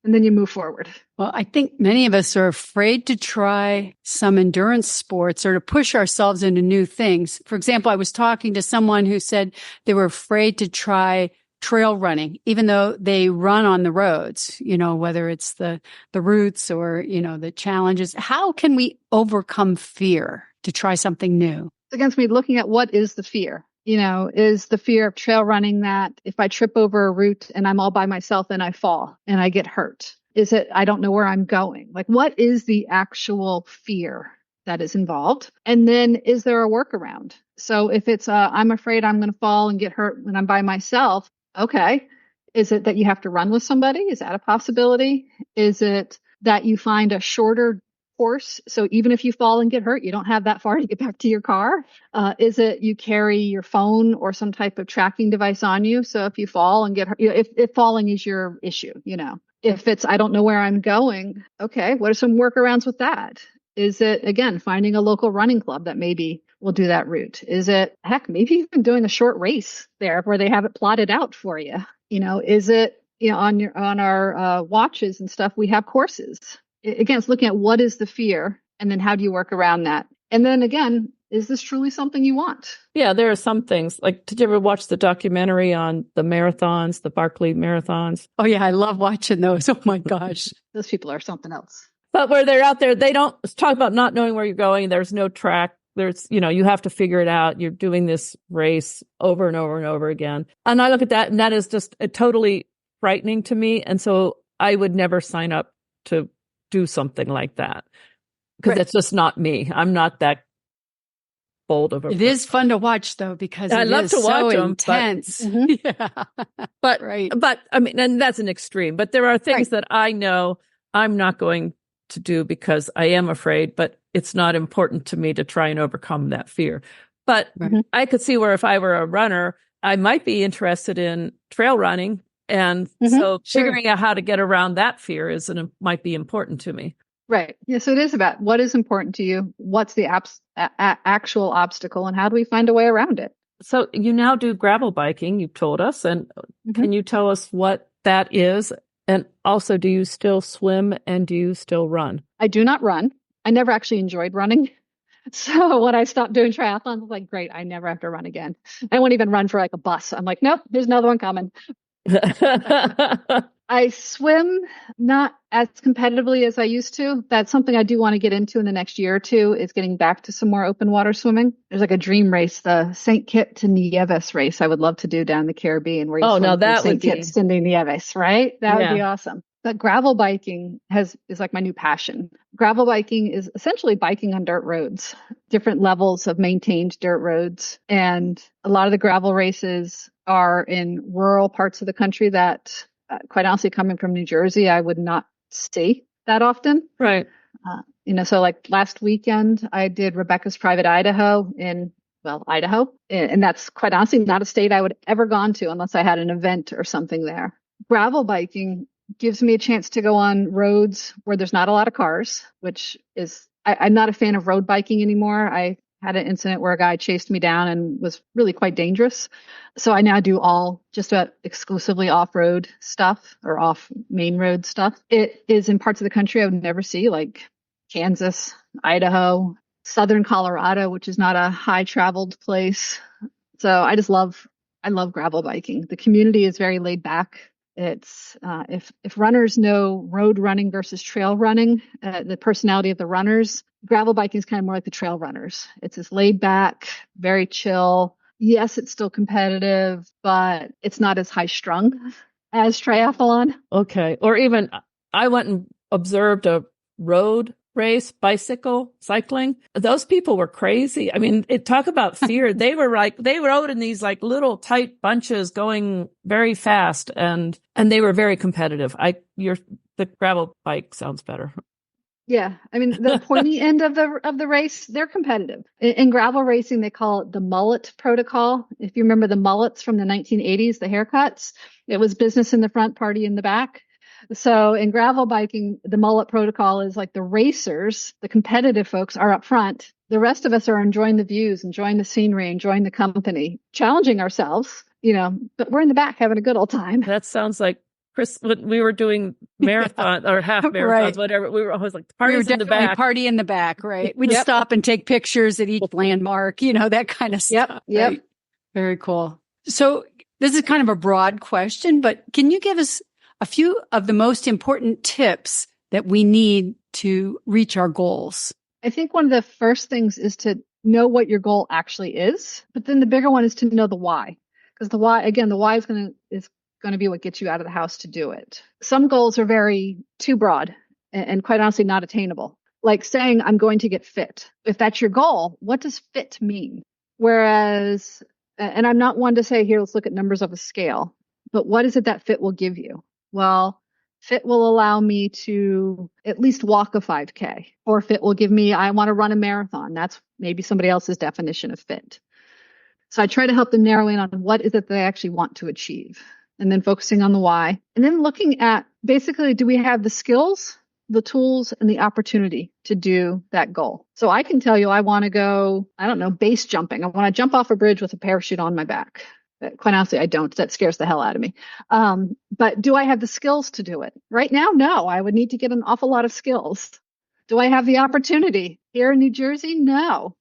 And then you move forward. Well, I think many of us are afraid to try some endurance sports or to push ourselves into new things. For example, I was talking to someone who said they were afraid to try trail running, even though they run on the roads, whether it's the routes or, the challenges. How can we overcome fear to try something new? Against me looking at what is the fear. is the fear of trail running that if I trip over a route and I'm all by myself and I fall and I get hurt? Is it, I don't know where I'm going? Like, what is the actual fear that is involved? And then is there a workaround? So if it's, I'm afraid I'm going to fall and get hurt when I'm by myself. Okay. Is it that you have to run with somebody? Is that a possibility? Is it that you find a shorter course? So even if you fall and get hurt, you don't have that far to get back to your car. Is it you carry your phone or some type of tracking device on you? So if you fall and get hurt, if falling is your issue, if it's, I don't know where I'm going. Okay. What are some workarounds with that? Is it, again, finding a local running club that maybe will do that route? Is it, heck, maybe even doing a short race there where they have it plotted out for you? Is it, on our watches and stuff, we have courses. Again, it's looking at what is the fear and then how do you work around that? And then again, is this truly something you want? Yeah, there are some things. Like, did you ever watch the documentary on the marathons, the Barkley marathons? Oh, yeah, I love watching those. Oh, my gosh. Those people are something else. But where they're out there, they don't talk about not knowing where you're going. There's no track. There's, you have to figure it out. You're doing this race over and over and over again. And I look at that, and that is just totally frightening to me. And so I would never sign up to do something like that because it's just not me. I'm not that bold of a person. It is fun to watch though, because I love to watch them, intense. But right. But I mean, and that's an extreme, but there are things that I know I'm not going to do because I am afraid, but it's not important to me to try and overcome that fear. But I could see where if I were a runner, I might be interested in trail running. And so figuring out how to get around that fear might be important to me. Right. Yeah. So it is about what is important to you. What's the actual obstacle and how do we find a way around it? So you now do gravel biking, you've told us. And can you tell us what that is? And also, do you still swim and do you still run? I do not run. I never actually enjoyed running. So when I stopped doing triathlons, I was like, great, I never have to run again. I won't even run for like a bus. I'm like, nope, there's another one coming. I swim not as competitively as I used to. That's something I do want to get into in the next year or two, is getting back to some more open water swimming. There's like a dream race, the St. Kitts to Nieves race I would love to do down in the Caribbean, where you swim now from that St. Kitts to Nieves, right? That would be awesome. But gravel biking is like my new passion. Gravel biking is essentially biking on dirt roads, different levels of maintained dirt roads. And a lot of the gravel races are in rural parts of the country that, quite honestly, coming from New Jersey, I would not see that often. Right. So like last weekend, I did Rebecca's Private Idaho in Idaho. And that's quite honestly not a state I would ever gone to unless I had an event or something there. Gravel biking gives me a chance to go on roads where there's not a lot of cars, which is, I'm not a fan of road biking anymore. I had an incident where a guy chased me down and was really quite dangerous. So I now do all just about exclusively off-road stuff or off main road stuff. It is in parts of the country I would never see, like Kansas, Idaho, southern Colorado, which is not a high traveled place. So I love gravel biking. The community is very laid back. It's if runners know road running versus trail running, the personality of the runners, gravel biking is kind of more like the trail runners. It's this laid back, very chill. Yes, it's still competitive, but it's not as high strung as triathlon. Okay. Or even I went and observed a road race, cycling. Those people were crazy. I mean, talk about fear. They rode in these like little tight bunches going very fast and they were very competitive. The gravel bike sounds better. Yeah. I mean, the pointy end of the race, they're competitive. In gravel racing, they call it the mullet protocol. If you remember the mullets from the 1980s, the haircuts, it was business in the front, party in the back. So in gravel biking, the mullet protocol is like the racers, the competitive folks are up front. The rest of us are enjoying the views, enjoying the scenery, enjoying the company, challenging ourselves, but we're in the back having a good old time. That sounds like Chris, when we were doing marathon or half marathons, whatever, we were always like, parties in the back. Party in the back, right? We'd stop and take pictures at each landmark, that kind of stuff. Yep. Right? Very cool. So this is kind of a broad question, but can you give us a few of the most important tips that we need to reach our goals? I think one of the first things is to know what your goal actually is. But then the bigger one is to know the why. Because the why is going to be what gets you out of the house to do it. Some goals are very too broad and quite honestly not attainable. Like saying I'm going to get fit. If that's your goal, what does fit mean? Whereas, and I'm not one to say, here, let's look at numbers of a scale, but what is it that fit will give you? Well, fit will allow me to at least walk a 5K, or fit will give me, I want to run a marathon. That's maybe somebody else's definition of fit. So I try to help them narrow in on what is it they actually want to achieve, and then focusing on the why, and then looking at basically, do we have the skills, the tools, and the opportunity to do that goal? So I can tell you, I want to go, I don't know, base jumping. I want to jump off a bridge with a parachute on my back. Quite honestly, I don't. That scares the hell out of me. But do I have the skills to do it? Right now, no. I would need to get an awful lot of skills. Do I have the opportunity here in New Jersey? No.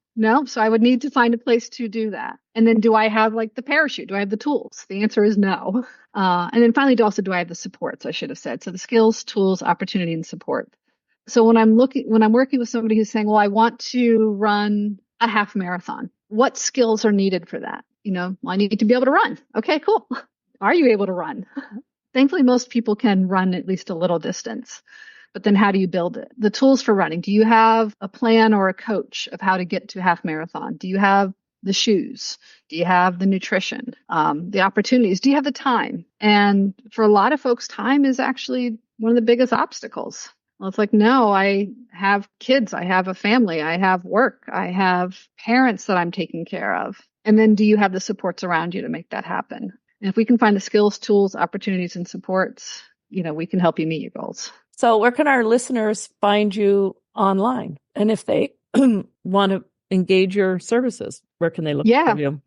So I would need to find a place to do that. And then do I have like the parachute? Do I have the tools? The answer is no. And then finally, do I have the supports? I should have said. So the skills, tools, opportunity, and support. So when I'm working with somebody who's saying, well, I want to run a half marathon, what skills are needed for that? Well, I need to be able to run. Okay, cool. Are you able to run? Thankfully, most people can run at least a little distance. But then how do you build it? The tools for running. Do you have a plan or a coach of how to get to half marathon? Do you have the shoes? Do you have the nutrition? The opportunities? Do you have the time? And for a lot of folks, time is actually one of the biggest obstacles. Well, it's like, no, I have kids. I have a family. I have work. I have parents that I'm taking care of. And then do you have the supports around you to make that happen? And if we can find the skills, tools, opportunities, and supports, we can help you meet your goals. So where can our listeners find you online? And if they want to engage your services, where can they look for you?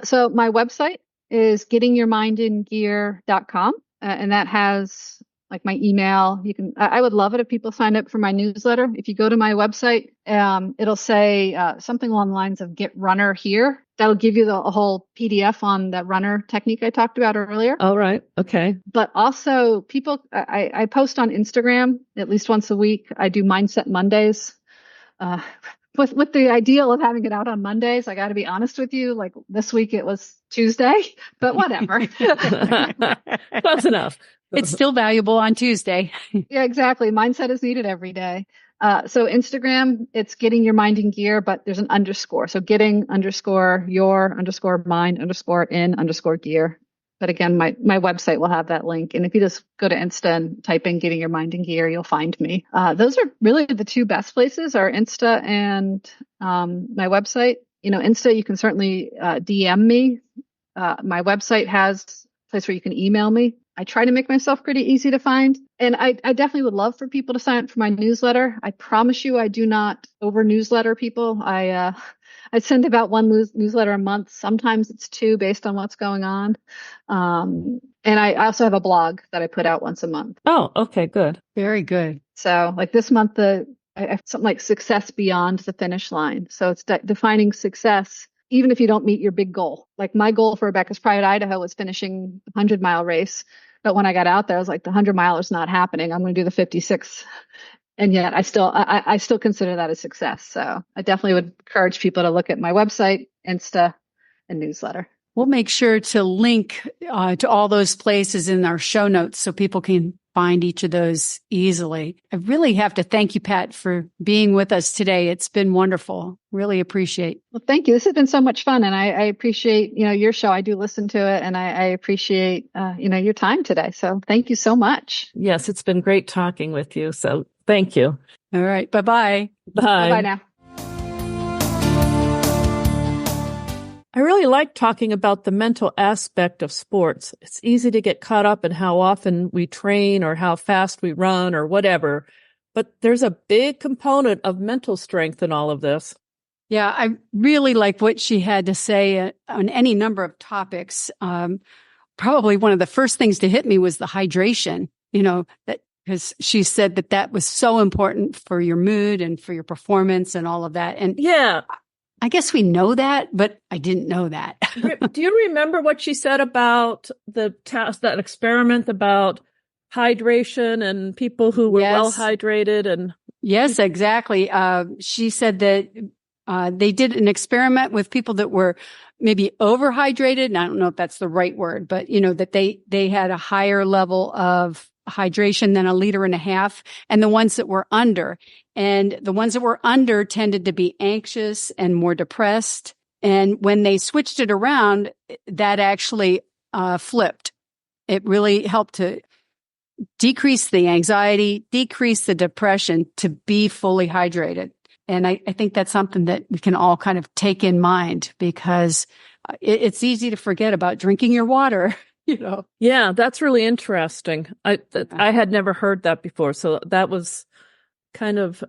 So my website is gettingyourmindingear.com. And that has like my email. I would love it if people sign up for my newsletter. If you go to my website, it'll say something along the lines of Get Runner Here. That'll give you a whole PDF on that runner technique I talked about earlier. All right. Okay. But also people, I post on Instagram at least once a week. I do Mindset Mondays. With the ideal of having it out on Mondays, I got to be honest with you. Like this week it was Tuesday, but whatever. Close enough. It's still valuable on Tuesday. Yeah, exactly. Mindset is needed every day. So Instagram, it's Getting Your Mind in Gear, but there's an underscore. So getting_your_mind_in_gear. But again, my website will have that link. And if you just go to Insta and type in Getting Your Mind in Gear, you'll find me. Those are really the two best places are Insta and my website. Insta, you can certainly DM me. My website has a place where you can email me. I try to make myself pretty easy to find. And I definitely would love for people to sign up for my newsletter. I promise you, I do not over newsletter people. I send about one newsletter a month. Sometimes it's two based on what's going on. And I also have a blog that I put out once a month. Oh, okay, good. Very good. So like this month, I have something like Success Beyond the Finish Line. So it's defining success, even if you don't meet your big goal. Like my goal for Rebecca's Pride Idaho was finishing a 100-mile race. But when I got out there, I was like, the 100-mile is not happening. I'm going to do the 56. And yet I still consider that a success. So I definitely would encourage people to look at my website, Insta, and newsletter. We'll make sure to link to all those places in our show notes so people can find each of those easily. I really have to thank you, Pat, for being with us today. It's been wonderful. Really appreciate. Well, thank you. This has been so much fun. And I appreciate, your show. I do listen to it and I appreciate, your time today. So thank you so much. Yes, it's been great talking with you. So thank you. All right. Bye-bye. Bye. Bye now. I really like talking about the mental aspect of sports. It's easy to get caught up in how often we train or how fast we run or whatever, but there's a big component of mental strength in all of this. Yeah, I really like what she had to say on any number of topics. Probably one of the first things to hit me was the hydration, because she said that was so important for your mood and for your performance and all of that. And yeah, I guess we know that, but I didn't know that. Do you remember what she said about that experiment about hydration and people who were well hydrated? And yes, exactly. She said that They did an experiment with people that were maybe overhydrated. And I don't know if that's the right word, but that they had a higher level of hydration than 1.5 liters, and the ones that were under. And the ones that were under tended to be anxious and more depressed. And when they switched it around, that actually flipped. It really helped to decrease the anxiety, decrease the depression, to be fully hydrated. And I think that's something that we can all kind of take in mind, because it's easy to forget about drinking your water, Yeah, that's really interesting. I had never heard that before. So that was kind of,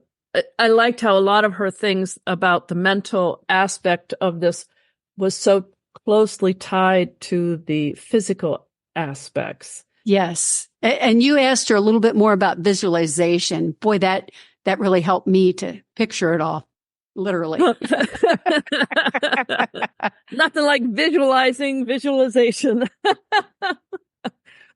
I liked how a lot of her things about the mental aspect of this was so closely tied to the physical aspects. Yes. And you asked her a little bit more about visualization. Boy, that really helped me to picture it all, literally. Nothing like visualization.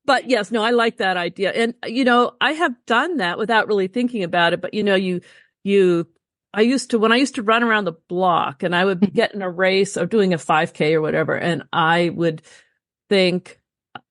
But yes, no, I like that idea. And, I have done that without really thinking about it. But, I used to run around the block, and I would be getting a race or doing a 5K or whatever. And I would think,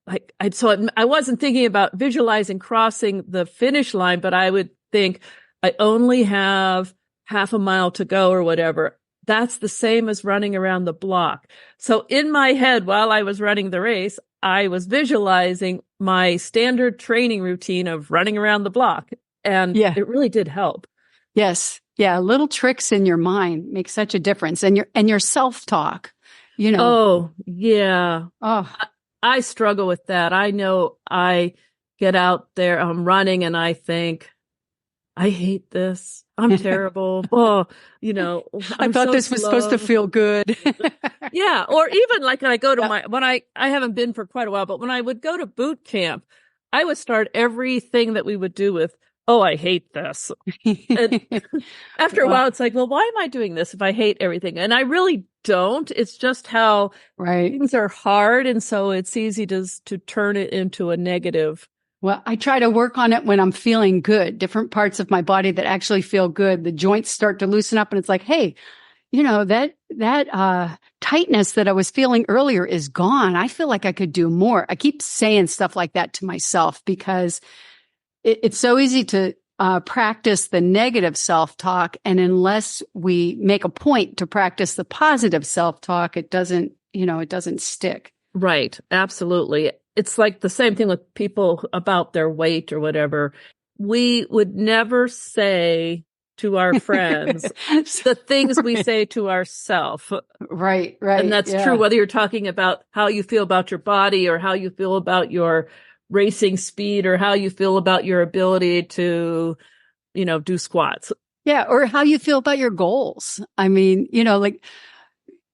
I wasn't thinking about visualizing crossing the finish line, but I would think I only have half a mile to go or whatever. That's the same as running around the block. So in my head, while I was running the race, I was visualizing my standard training routine of running around the block. And it really did help. Yes. Yeah. Little tricks in your mind make such a difference. And your self-talk, Oh, yeah. Oh, I struggle with that. I know I get out there, I'm running, and I think, I hate this. I'm terrible. I thought this was supposed to feel good. Yeah. Or even like when I go to I haven't been for quite a while, but when I would go to boot camp, I would start everything that we would do with, oh, I hate this. And after a while, it's like, well, why am I doing this if I hate everything? And I really don't. It's just how things are hard. And so it's easy to turn it into a negative. Well, I try to work on it when I'm feeling good. Different parts of my body that actually feel good. The joints start to loosen up, and it's like, hey, that tightness that I was feeling earlier is gone. I feel like I could do more. I keep saying stuff like that to myself, because it's so easy to practice the negative self-talk. And unless we make a point to practice the positive self-talk, it doesn't stick. Right. Absolutely. It's like the same thing with people about their weight or whatever. We would never say to our friends the things we say to ourselves. Right. And that's true whether you're talking about how you feel about your body, or how you feel about your racing speed, or how you feel about your ability to, do squats. Yeah. Or how you feel about your goals. I mean,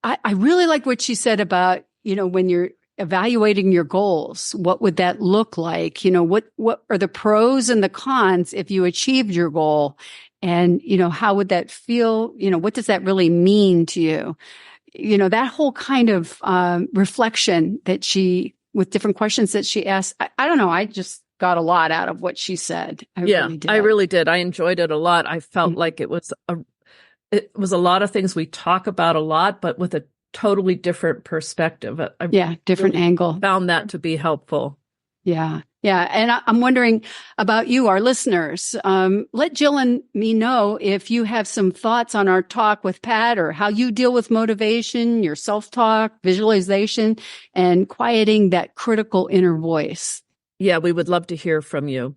I really like what she said about, when you're evaluating your goals, what would that look like? What are the pros and the cons if you achieved your goal? And, how would that feel? What does that really mean to you? That whole kind of reflection that with different questions that she asked, I don't know. I just got a lot out of what she said. I really did. I enjoyed it a lot. I felt like it was a lot of things we talk about a lot, but with a totally different perspective. Different angle. Found that to be helpful. Yeah. Yeah. And I'm wondering about you, our listeners. Let Jill and me know if you have some thoughts on our talk with Pat, or how you deal with motivation, your self-talk, visualization, and quieting that critical inner voice. Yeah, we would love to hear from you.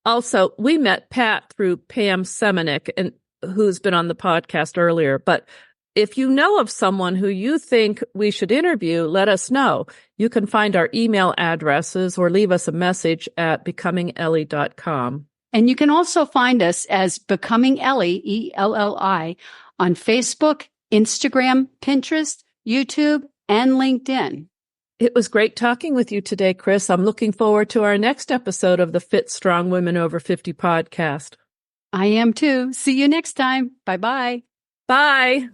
Also, we met Pat through Pam Semenuk, who's been on the podcast earlier. But if you know of someone who you think we should interview, let us know. You can find our email addresses or leave us a message at becomingellie.com. And you can also find us as Becoming Ellie, ELLI, on Facebook, Instagram, Pinterest, YouTube, and LinkedIn. It was great talking with you today, Chris. I'm looking forward to our next episode of the Fit Strong Women Over 50 podcast. I am too. See you next time. Bye-bye. Bye.